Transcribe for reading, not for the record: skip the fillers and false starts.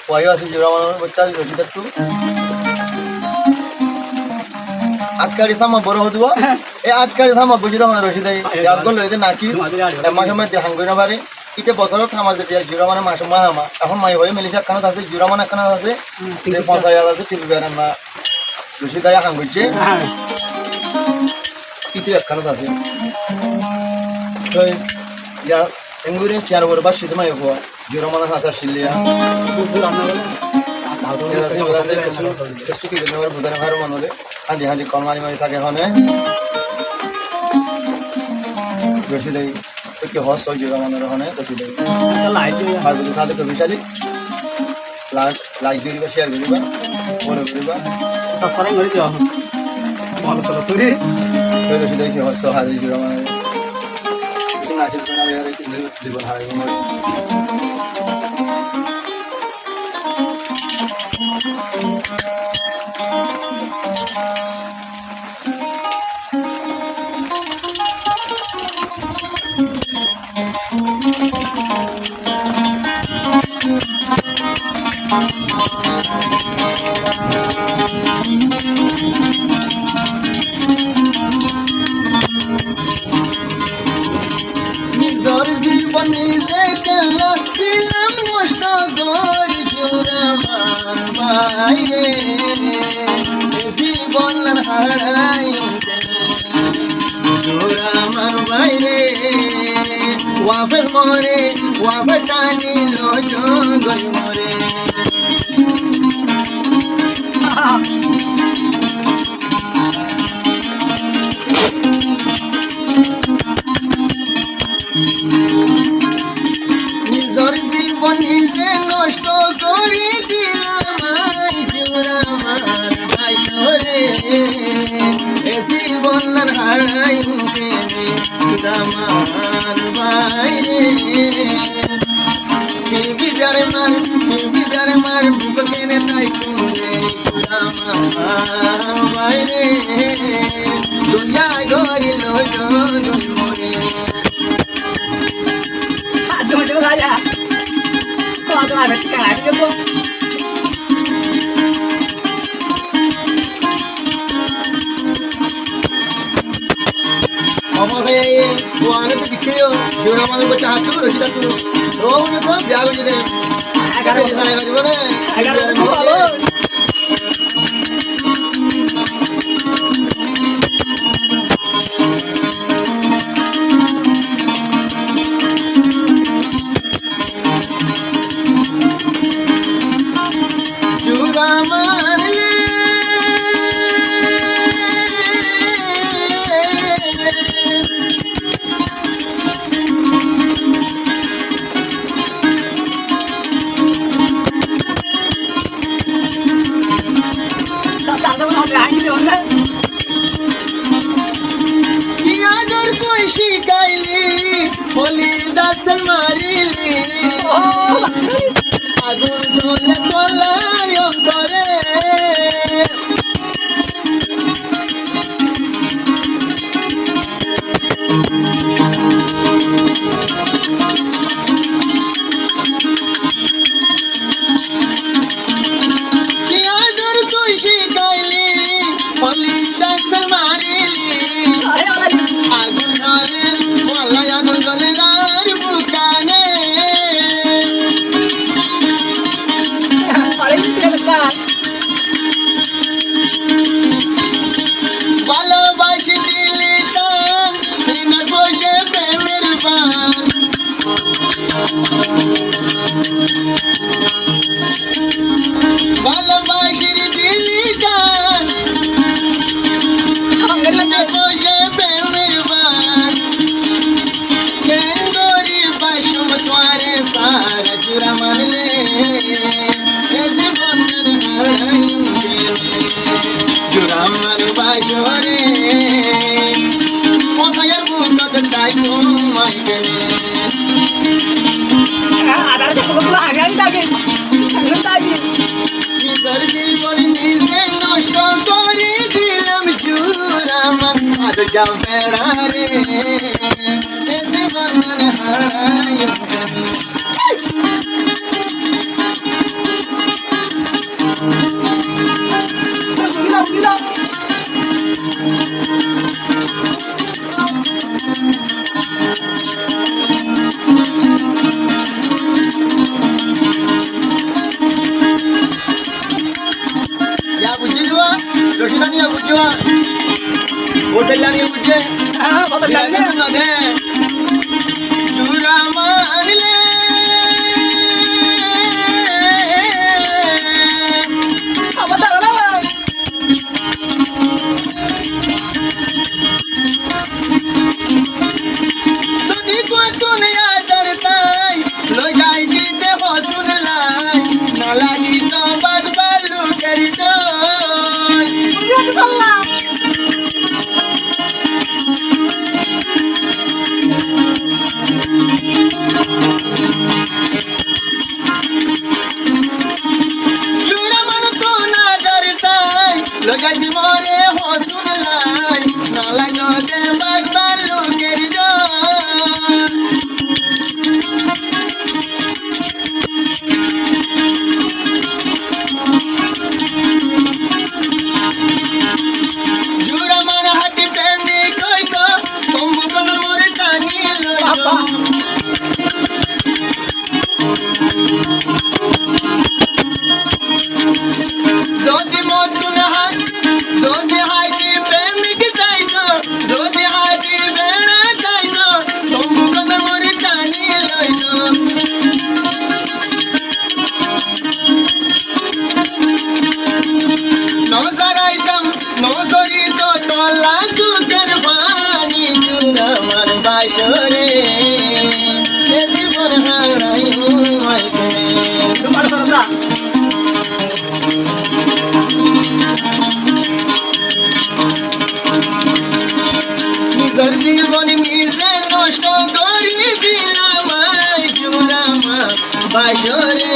পয়ও আছে জোড়া মানুষ বলতে রশিদ একটু আটকারি সামা বড় হতো এই আটকারি সামা বুঝি তখন রশিদ একগল লইতে নাকি মাসে মাঝে হাঙ্গই না পারে ইতে বছরত থামা যেতে জোড়া মানে মাসে মাহামা এখন মাই ভাই মেলিশা খানাত আছে জোড়া মানে খানাত আছে 50,000 আছে টিভি বেড়ান না রশিদ আয়া হাঙ্গইছে ইতে একখানাত আছে তো ইয়া এঙ্গুরে চার বড় বাস শীত মাই হওয়া জোড়া মানে হাসা শিলিয়া কেসু কি দেওয়ার বুঝার ভার মনরে হাঁজি হাঁজি কলমারি মারি থাকে হনে রশিদ তো কি হস জোড়া মনের হনে রশিদ আর বুঝি সাথে তো বিশালি লাইক দিবা শেয়ার করিবা ফলো করিবা সাবস্ক্রাইব করে দিও ভালো চলো তুই রশিদ কি হস হারি জোড়া মনের নাচিল না বের জীবন হারাই মনে জীবন হারাই জোড়া আমার বাইরে ওয়াফের মরে ওয়াফের টানি জঙ্গল মরে নিজের জীবন নিজে নষ্ট করে দিলাম জোড়া আমার বাইরে জীবন হারাই আমার বাইরে বিজারে মার বুক কেনে তাই তুমি আমার বাইরে দুনিয়া গরি লয় মরে তুমি রাজা তো আগে ঠিকানা দেবো আমাকে ওয়ানে তো দিখেও জোড়া মানে বচ্চা হাতু রশিদ তো রোনে তো ব্যাগ জেনে 11 সালে বাজবে না 11 ভালো জোড়া মারলে होली दर्शन मारिली आगुन झोले तोलायो करे किया डर कोई शिकायली होली दर्शन मारिली आगुन झोले वाला आगुन झोले दार बुकाने ভালোবাসি দিলি টান সিনা বসে প্রেমের বান ভালোবাসি দিলি টান সিনা বসে প্রেমের বান কেন গরি বাসুম তোরে সারা চুরা মারলে এ জীবন হারাই জোড়া আমার বাসরে কোথায় বুঝতে চাই তোমায় কেনে নিজের জীবন নিজে নষ্ট করে দিলাম জোড়া আমার আজ যা বেড়া রে এ জীবন হারাই লাগিত বাদবার লোকের ডর জুড়া মান তো না ডরতাই লগা জীবনে হসুন লাই না লাগতে বাদবার লোকের ডর জুড়া মান হাতি প্রেমে কইতো সম্মুখন মোরে টানি লইতো যদি মতুন হাই যদি হাইটি প্রেমিক যাইতো যদি হাইটি বেড়া যাইতো সম্মুখন মোরে টানি লইতো নজরাইতাম নজরিত তলা চুকের পানি চুরা আমার বাসরে এ জীবন হারাই মাইতে তোমার সরদা নিজের জীবন নিজে নষ্ট করি দিলাম চুরা আমার বাসরে